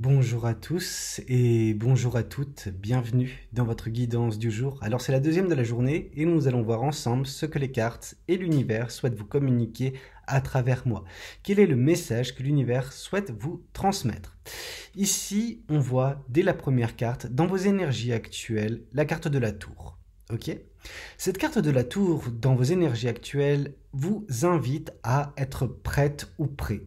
Bonjour à tous et bonjour à toutes, bienvenue dans votre guidance du jour. Alors c'est la deuxième de la journée et nous allons voir ensemble ce que les cartes et l'univers souhaitent vous communiquer à travers moi. Quel est le message que l'univers souhaite vous transmettre? Ici, on voit dès la première carte, dans vos énergies actuelles, la carte de la tour. Ok? Cette carte de la tour, dans vos énergies actuelles, vous invite à être prête ou prêt.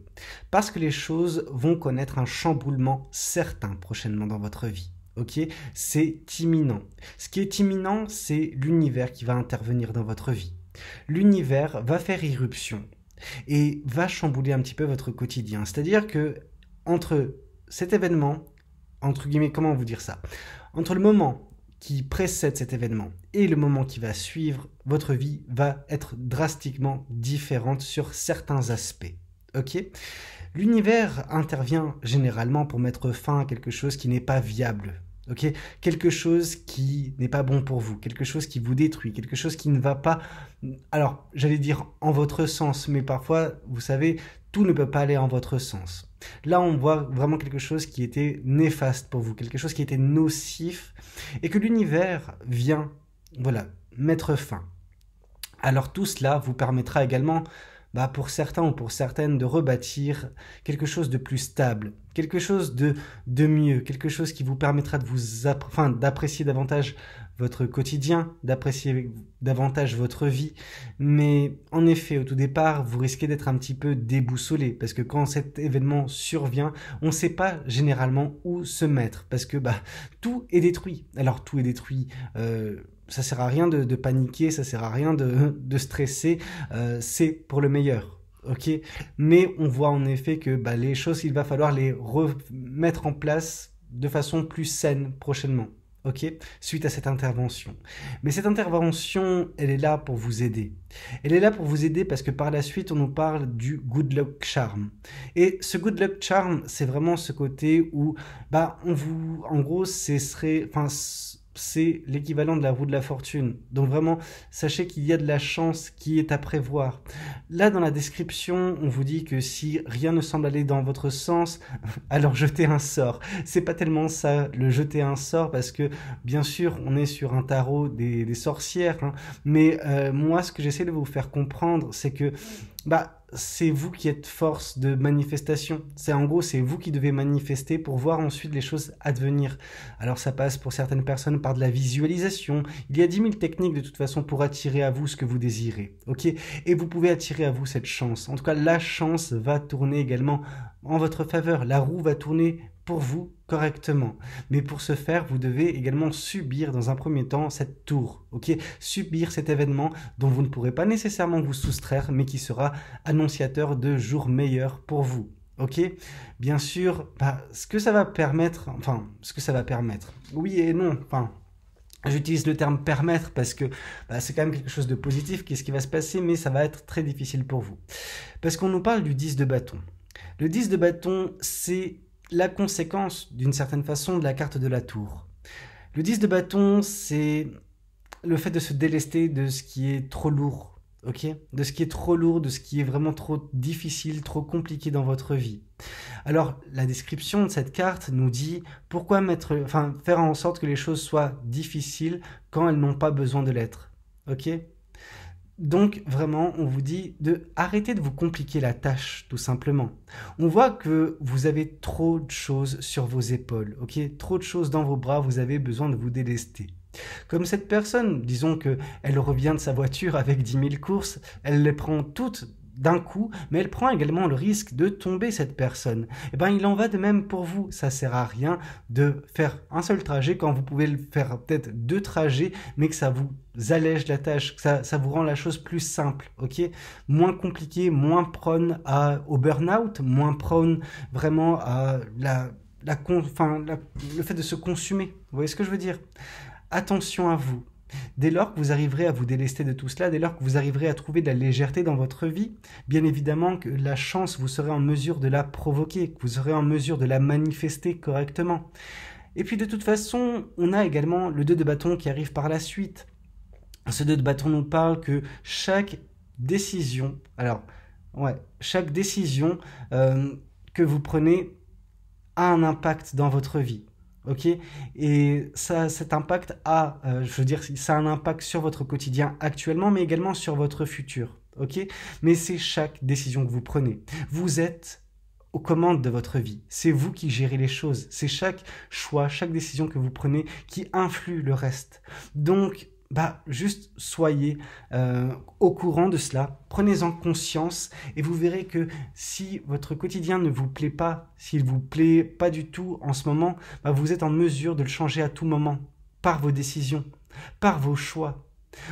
Parce que les choses vont connaître un chamboulement certain prochainement dans votre vie. Ok? C'est imminent. Ce qui est imminent, c'est l'univers qui va intervenir dans votre vie. L'univers va faire irruption et va chambouler un petit peu votre quotidien. C'est-à-dire que entre cet événement, entre guillemets, comment vous dire ça? Entre le moment qui précède cet événement et le moment qui va suivre, votre vie va être drastiquement différente sur certains aspects. Ok? L'univers intervient généralement pour mettre fin à quelque chose qui n'est pas viable. Ok? Quelque chose qui n'est pas bon pour vous, quelque chose qui vous détruit, quelque chose qui ne va pas, alors j'allais dire en votre sens, mais parfois, vous savez, tout ne peut pas aller en votre sens. Là, on voit vraiment quelque chose qui était néfaste pour vous, quelque chose qui était nocif, et que l'univers vient, voilà, mettre fin. Alors tout cela vous permettra également, pour certains ou pour certaines, de rebâtir quelque chose de plus stable, quelque chose de mieux, quelque chose qui vous permettra de d'apprécier davantage votre quotidien, d'apprécier davantage votre vie. Mais en effet, au tout départ, vous risquez d'être un petit peu déboussolé, parce que quand cet événement survient, on ne sait pas généralement où se mettre, parce que tout est détruit. Alors tout est détruit, ça sert à rien de paniquer, ça sert à rien de stresser, c'est pour le meilleur. Ok, mais on voit en effet que les choses, il va falloir les remettre en place de façon plus saine prochainement. Ok, suite à cette intervention. Mais cette intervention, elle est là pour vous aider. Elle est là pour vous aider parce que par la suite, on nous parle du good luck charm. Et ce good luck charm, c'est vraiment ce côté où, en gros, c'est l'équivalent de la roue de la fortune. Donc vraiment, sachez qu'il y a de la chance qui est à prévoir. Là, dans la description, on vous dit que si rien ne semble aller dans votre sens, alors jetez un sort. C'est pas tellement ça, le jeter un sort, parce que, bien sûr, on est sur un tarot des sorcières, hein, mais moi, ce que j'essaie de vous faire comprendre, c'est que, c'est vous qui êtes force de manifestation. C'est vous qui devez manifester pour voir ensuite les choses advenir. Alors ça passe pour certaines personnes par de la visualisation. Il y a 10 000 techniques de toute façon pour attirer à vous ce que vous désirez. Ok? Et vous pouvez attirer à vous cette chance. En tout cas, la chance va tourner également en votre faveur. La roue va tourner pour vous correctement. Mais pour ce faire, vous devez également subir dans un premier temps cette tour, ok? Subir cet événement dont vous ne pourrez pas nécessairement vous soustraire, mais qui sera annonciateur de jours meilleurs pour vous. Ok? Bien sûr, ce que ça va permettre, oui et non, j'utilise le terme permettre parce que c'est quand même quelque chose de positif, qu'est-ce qui va se passer, mais ça va être très difficile pour vous. Parce qu'on nous parle du 10 de bâton. Le 10 de bâton, c'est la conséquence, d'une certaine façon, de la carte de la tour. Le 10 de bâton, c'est le fait de se délester de ce qui est trop lourd, ok? De ce qui est trop lourd, de ce qui est vraiment trop difficile, trop compliqué dans votre vie. Alors, la description de cette carte nous dit pourquoi faire en sorte que les choses soient difficiles quand elles n'ont pas besoin de l'être, ok? Donc vraiment, on vous dit de arrêter de vous compliquer la tâche, tout simplement. On voit que vous avez trop de choses sur vos épaules, ok? Trop de choses dans vos bras, vous avez besoin de vous délester. Comme cette personne, disons qu'elle revient de sa voiture avec 10 000 courses, elle les prend toutes d'un coup, mais elle prend également le risque de tomber, cette personne. Il en va de même pour vous. Ça sert à rien de faire un seul trajet quand vous pouvez le faire peut-être 2 trajets, mais que ça vous allège la tâche, que ça vous rend la chose plus simple, ok? Moins compliqué, moins prône au burn-out, moins prône vraiment à le fait de se consumer. Vous voyez ce que je veux dire? Attention à vous. Dès lors que vous arriverez à vous délester de tout cela, dès lors que vous arriverez à trouver de la légèreté dans votre vie, bien évidemment que la chance, vous serez en mesure de la provoquer, que vous serez en mesure de la manifester correctement. Et puis de toute façon, on a également le 2 de bâton qui arrive par la suite. Ce 2 de bâton nous parle que chaque décision, chaque décision que vous prenez a un impact dans votre vie. Ok, et ça, cet impact a, je veux dire, ça a un impact sur votre quotidien actuellement, mais également sur votre futur. Ok, mais c'est chaque décision que vous prenez. Vous êtes aux commandes de votre vie. C'est vous qui gérez les choses. C'est chaque choix, chaque décision que vous prenez qui influe le reste. Donc, juste soyez au courant de cela, prenez-en conscience et vous verrez que si votre quotidien ne vous plaît pas, s'il ne vous plaît pas du tout en ce moment, vous êtes en mesure de le changer à tout moment, par vos décisions, par vos choix.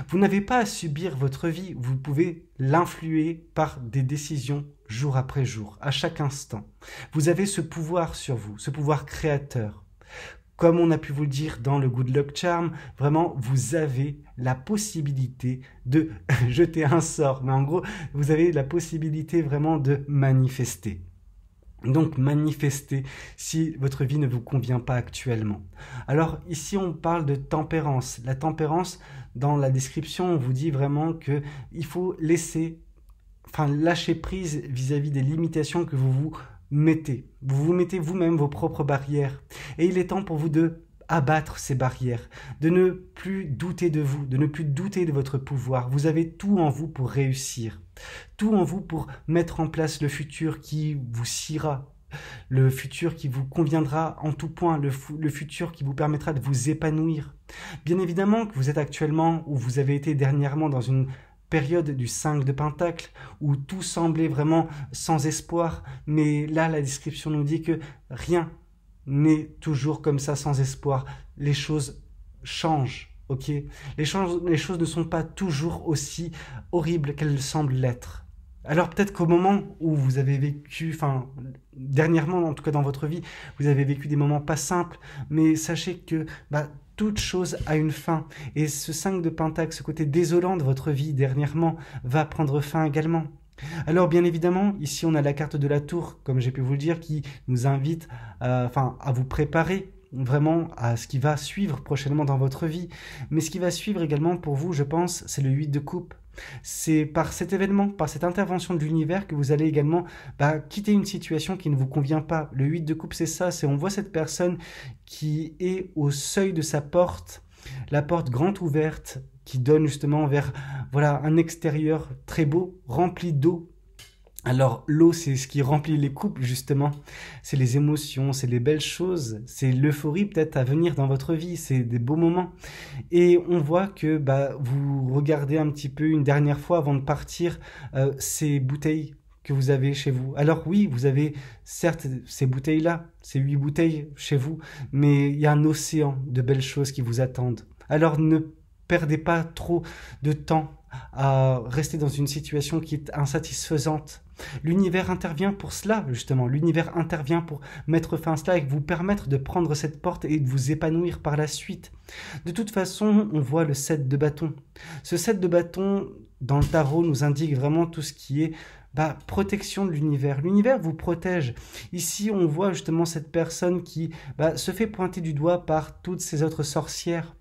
Vous n'avez pas à subir votre vie, vous pouvez l'influer par des décisions jour après jour, à chaque instant. Vous avez ce pouvoir sur vous, ce pouvoir créateur. Comme on a pu vous le dire dans le Good Luck Charm, vraiment, vous avez la possibilité de jeter un sort. Mais en gros, vous avez la possibilité vraiment de manifester. Donc, manifestez si votre vie ne vous convient pas actuellement. Alors, ici, on parle de tempérance. La tempérance, dans la description, on vous dit vraiment qu'il faut lâcher prise vis-à-vis des limitations que vous vous mettez. Vous mettez vous-même vos propres barrières. Et il est temps pour vous de abattre ces barrières, de ne plus douter de vous, de ne plus douter de votre pouvoir. Vous avez tout en vous pour réussir, tout en vous pour mettre en place le futur qui vous siera, le futur qui vous conviendra en tout point, le futur qui vous permettra de vous épanouir. Bien évidemment que vous êtes actuellement, ou vous avez été dernièrement dans une période du 5 de Pentacle, où tout semblait vraiment sans espoir, mais là, la description nous dit que rien n'est toujours comme ça sans espoir. Les choses changent, ok? Les choses ne sont pas toujours aussi horribles qu'elles semblent l'être. Alors peut-être qu'au moment où vous avez vécu, dernièrement en tout cas dans votre vie, vous avez vécu des moments pas simples, mais sachez que toute chose a une fin. Et ce 5 de Pentacle, ce côté désolant de votre vie dernièrement, va prendre fin également. Alors bien évidemment, ici on a la carte de la tour, comme j'ai pu vous le dire, qui nous invite à vous préparer vraiment à ce qui va suivre prochainement dans votre vie. Mais ce qui va suivre également pour vous, je pense, c'est le 8 de coupe. C'est par cet événement, par cette intervention de l'univers que vous allez également quitter une situation qui ne vous convient pas. Le 8 de coupe, c'est ça, on voit cette personne qui est au seuil de sa porte, la porte grande ouverte, qui donne justement vers un extérieur très beau, rempli d'eau. Alors l'eau, c'est ce qui remplit les coupes justement, c'est les émotions, c'est les belles choses, c'est l'euphorie peut-être à venir dans votre vie, c'est des beaux moments. Et on voit que vous regardez un petit peu une dernière fois avant de partir ces bouteilles que vous avez chez vous. Alors oui, vous avez certes ces bouteilles-là, ces 8 bouteilles chez vous, mais il y a un océan de belles choses qui vous attendent. Alors ne perdez pas trop de temps à rester dans une situation qui est insatisfaisante. L'univers intervient pour cela, justement. L'univers intervient pour mettre fin à cela et vous permettre de prendre cette porte et de vous épanouir par la suite. De toute façon, on voit le 7 de bâton. Ce 7 de bâton, dans le tarot, nous indique vraiment tout ce qui est protection de l'univers. L'univers vous protège. Ici, on voit justement cette personne qui se fait pointer du doigt par toutes ces autres sorcières.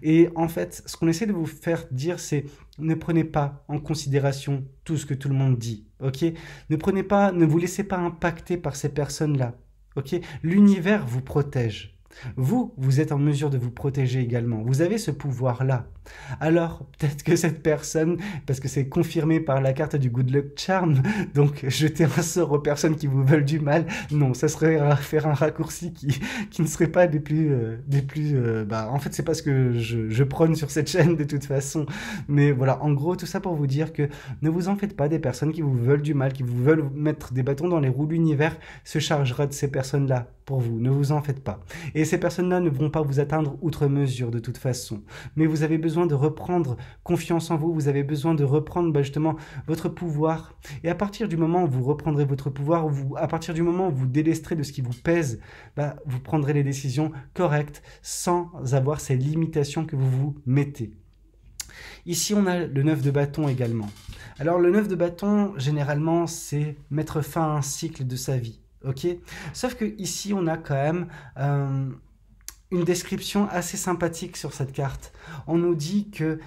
Et en fait, ce qu'on essaie de vous faire dire, c'est ne prenez pas en considération tout ce que tout le monde dit, ok? Ne vous laissez pas impacter par ces personnes-là, ok? L'univers vous protège. Vous êtes en mesure de vous protéger également. Vous avez ce pouvoir-là. Alors, peut-être que cette personne, parce que c'est confirmé par la carte du Good Luck Charm, donc jeter un sort aux personnes qui vous veulent du mal, non, ça serait faire un raccourci qui ne serait pas des plus en fait, c'est pas ce que je prône sur cette chaîne de toute façon. Mais voilà, en gros, tout ça pour vous dire que ne vous en faites pas des personnes qui vous veulent du mal, qui vous veulent mettre des bâtons dans les roues. L'univers se chargera de ces personnes-là pour vous. Ne vous en faites pas. Et ces personnes-là ne vont pas vous atteindre outre mesure de toute façon. Mais vous avez besoin de reprendre confiance en vous, vous avez besoin de reprendre justement votre pouvoir. Et à partir du moment où vous reprendrez votre pouvoir, à partir du moment où vous délesterez de ce qui vous pèse, vous prendrez les décisions correctes sans avoir ces limitations que vous vous mettez. Ici, on a le 9 de bâton également. Alors, le 9 de bâton, généralement, c'est mettre fin à un cycle de sa vie. Ok, sauf que ici on a quand même une description assez sympathique sur cette carte. On nous dit que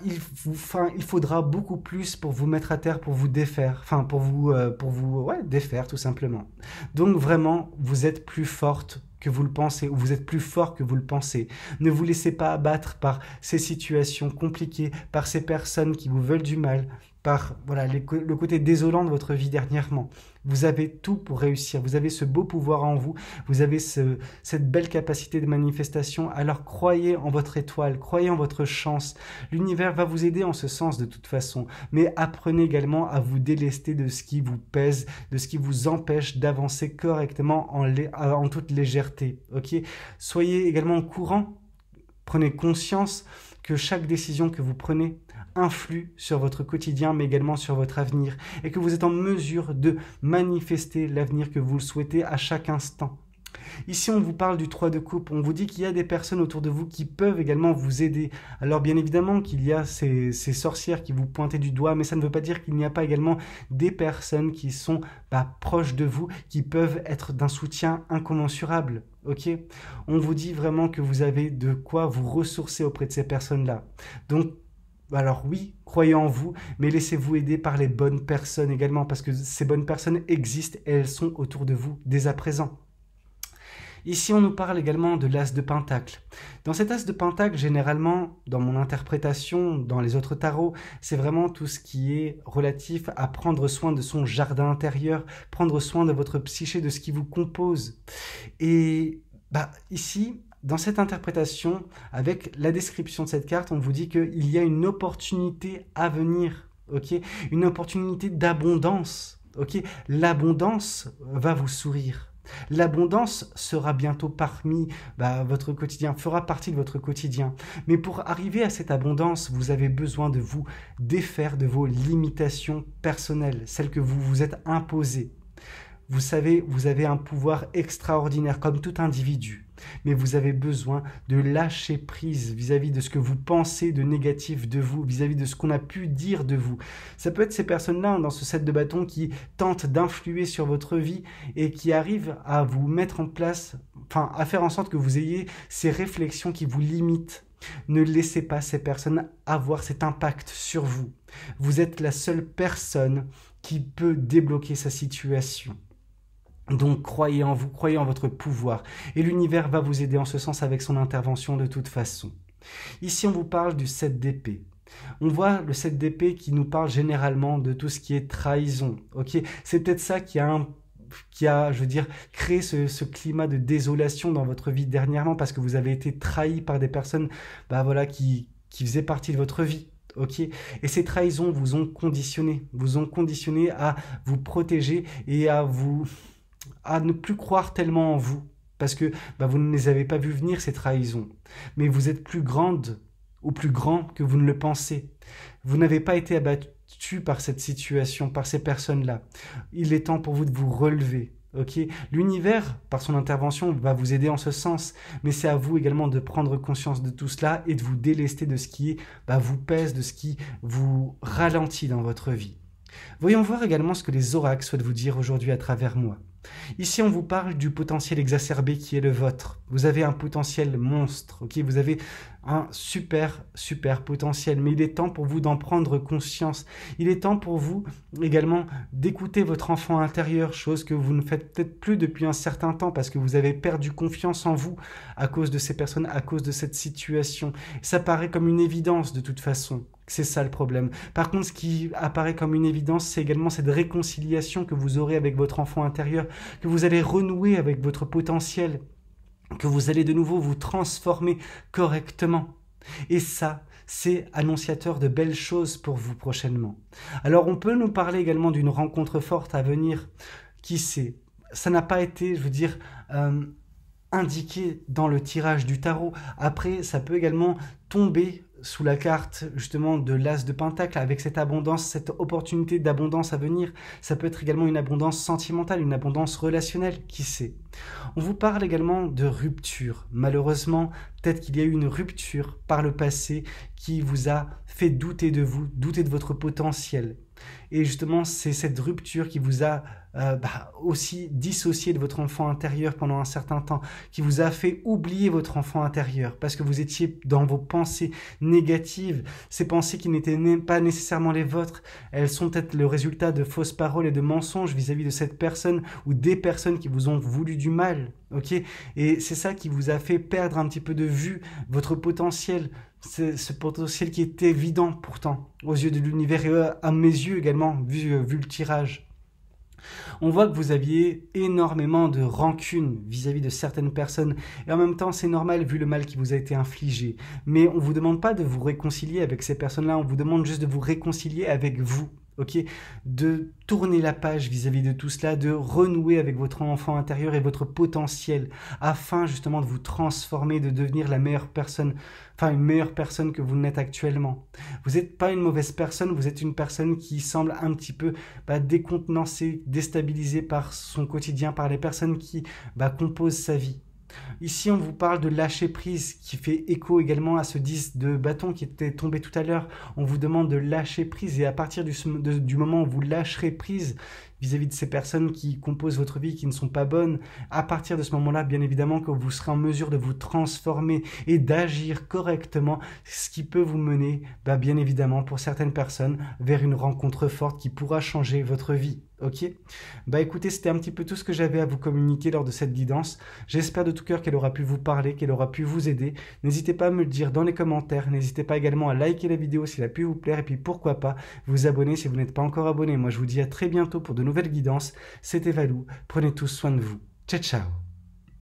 il faudra beaucoup plus pour vous mettre à terre, pour vous défaire, ouais, défaire tout simplement. Donc vraiment, vous êtes plus forte que vous le pensez, ou vous êtes plus fort que vous le pensez. Ne vous laissez pas abattre par ces situations compliquées, par ces personnes qui vous veulent du mal, par voilà, le côté désolant de votre vie dernièrement. Vous avez tout pour réussir, vous avez ce beau pouvoir en vous, vous avez cette belle capacité de manifestation, alors croyez en votre étoile, croyez en votre chance. L'univers va vous aider en ce sens de toute façon, mais apprenez également à vous délester de ce qui vous pèse, de ce qui vous empêche d'avancer correctement en toute légèreté. Ok ? Soyez également au courant, prenez conscience que chaque décision que vous prenez influe sur votre quotidien, mais également sur votre avenir, et que vous êtes en mesure de manifester l'avenir que vous le souhaitez à chaque instant. Ici, on vous parle du 3 de coupe, on vous dit qu'il y a des personnes autour de vous qui peuvent également vous aider. Alors bien évidemment qu'il y a ces sorcières qui vous pointent du doigt, mais ça ne veut pas dire qu'il n'y a pas également des personnes qui sont proches de vous, qui peuvent être d'un soutien incommensurable. Ok ? On vous dit vraiment que vous avez de quoi vous ressourcer auprès de ces personnes-là. Donc, alors oui, croyez en vous, mais laissez-vous aider par les bonnes personnes également, parce que ces bonnes personnes existent et elles sont autour de vous dès à présent. Ici, on nous parle également de l'as de pentacle. Dans cet as de pentacle, généralement, dans mon interprétation, dans les autres tarots, c'est vraiment tout ce qui est relatif à prendre soin de son jardin intérieur, prendre soin de votre psyché, de ce qui vous compose. Et ici, dans cette interprétation, avec la description de cette carte, on vous dit qu'il y a une opportunité à venir, ok ? Une opportunité d'abondance, ok ? L'abondance va vous sourire. L'abondance sera bientôt parmi votre quotidien, fera partie de votre quotidien. Mais pour arriver à cette abondance, vous avez besoin de vous défaire de vos limitations personnelles, celles que vous vous êtes imposées. Vous savez, vous avez un pouvoir extraordinaire comme tout individu, mais vous avez besoin de lâcher prise vis-à-vis de ce que vous pensez de négatif de vous, vis-à-vis de ce qu'on a pu dire de vous. Ça peut être ces personnes-là dans ce set de bâtons qui tentent d'influer sur votre vie et qui arrivent à vous mettre en place, à faire en sorte que vous ayez ces réflexions qui vous limitent. Ne laissez pas ces personnes avoir cet impact sur vous. Vous êtes la seule personne qui peut débloquer sa situation. Donc croyez en vous, croyez en votre pouvoir. Et l'univers va vous aider en ce sens avec son intervention de toute façon. Ici, on vous parle du 7 d'épée. On voit le 7 d'épée qui nous parle généralement de tout ce qui est trahison. Ok, c'est peut-être ça qui a, je veux dire, créé ce climat de désolation dans votre vie dernièrement parce que vous avez été trahi par des personnes qui faisaient partie de votre vie. Ok, et ces trahisons vous ont conditionné à vous protéger et à ne plus croire tellement en vous, parce que vous ne les avez pas vues venir, ces trahisons. Mais vous êtes plus grande ou plus grand que vous ne le pensez. Vous n'avez pas été abattu par cette situation, par ces personnes-là. Il est temps pour vous de vous relever. Ok, l'univers, par son intervention, va vous aider en ce sens, mais c'est à vous également de prendre conscience de tout cela et de vous délester de ce qui vous pèse, de ce qui vous ralentit dans votre vie. Voyons voir également ce que les oracles souhaitent vous dire aujourd'hui à travers moi. Ici, on vous parle du potentiel exacerbé qui est le vôtre. Vous avez un potentiel monstre, ok ? Vous avez un super potentiel, mais il est temps pour vous d'en prendre conscience. Il est temps pour vous également d'écouter votre enfant intérieur, chose que vous ne faites peut-être plus depuis un certain temps parce que vous avez perdu confiance en vous à cause de ces personnes, à cause de cette situation. Ça paraît comme une évidence de toute façon. C'est ça le problème. Par contre, ce qui apparaît comme une évidence, c'est également cette réconciliation que vous aurez avec votre enfant intérieur, que vous allez renouer avec votre potentiel, que vous allez de nouveau vous transformer correctement. Et ça, c'est annonciateur de belles choses pour vous prochainement. Alors, on peut nous parler également d'une rencontre forte à venir. Qui sait ? Ça n'a pas été, je veux dire, indiqué dans le tirage du tarot. Après, ça peut également tomber sous la carte justement de l'as de pentacle avec cette abondance, cette opportunité d'abondance à venir. Ça peut être également une abondance sentimentale, une abondance relationnelle, qui sait. On vous parle également de rupture. Malheureusement, peut-être qu'il y a eu une rupture par le passé qui vous a fait douter de vous, douter de votre potentiel. Et justement, c'est cette rupture qui vous a aussi dissocié de votre enfant intérieur pendant un certain temps, qui vous a fait oublier votre enfant intérieur parce que vous étiez dans vos pensées négatives, ces pensées qui n'étaient pas nécessairement les vôtres. Elles sont peut-être le résultat de fausses paroles et de mensonges vis-à-vis de cette personne ou des personnes qui vous ont voulu du mal. Ok, et c'est ça qui vous a fait perdre un petit peu de vue votre potentiel, ce potentiel qui était évident pourtant aux yeux de l'univers et à mes yeux également, vu le tirage. On voit que vous aviez énormément de rancune vis-à-vis de certaines personnes et en même temps c'est normal vu le mal qui vous a été infligé. Mais on ne vous demande pas de vous réconcilier avec ces personnes-là, on vous demande juste de vous réconcilier avec vous. Ok, de tourner la page vis-à-vis de tout cela, de renouer avec votre enfant intérieur et votre potentiel, afin justement de vous transformer, de devenir la meilleure personne, enfin une meilleure personne que vous n'êtes actuellement. Vous n'êtes pas une mauvaise personne, vous êtes une personne qui semble un petit peu décontenancée, déstabilisée par son quotidien, par les personnes qui composent sa vie. Ici, on vous parle de lâcher prise qui fait écho également à ce 10 de bâton qui était tombé tout à l'heure. On vous demande de lâcher prise et à partir du moment où vous lâcherez prise vis-à-vis de ces personnes qui composent votre vie, qui ne sont pas bonnes, à partir de ce moment-là, bien évidemment que vous serez en mesure de vous transformer et d'agir correctement, ce qui peut vous mener, bien évidemment, pour certaines personnes, vers une rencontre forte qui pourra changer votre vie. Ok, écoutez, c'était un petit peu tout ce que j'avais à vous communiquer lors de cette guidance. J'espère de tout cœur qu'elle aura pu vous parler, qu'elle aura pu vous aider. N'hésitez pas à me le dire dans les commentaires. N'hésitez pas également à liker la vidéo si elle a pu vous plaire. Et puis pourquoi pas vous abonner si vous n'êtes pas encore abonné. Moi, je vous dis à très bientôt pour de nouvelles guidances. C'était Valou. Prenez tous soin de vous. Ciao, ciao.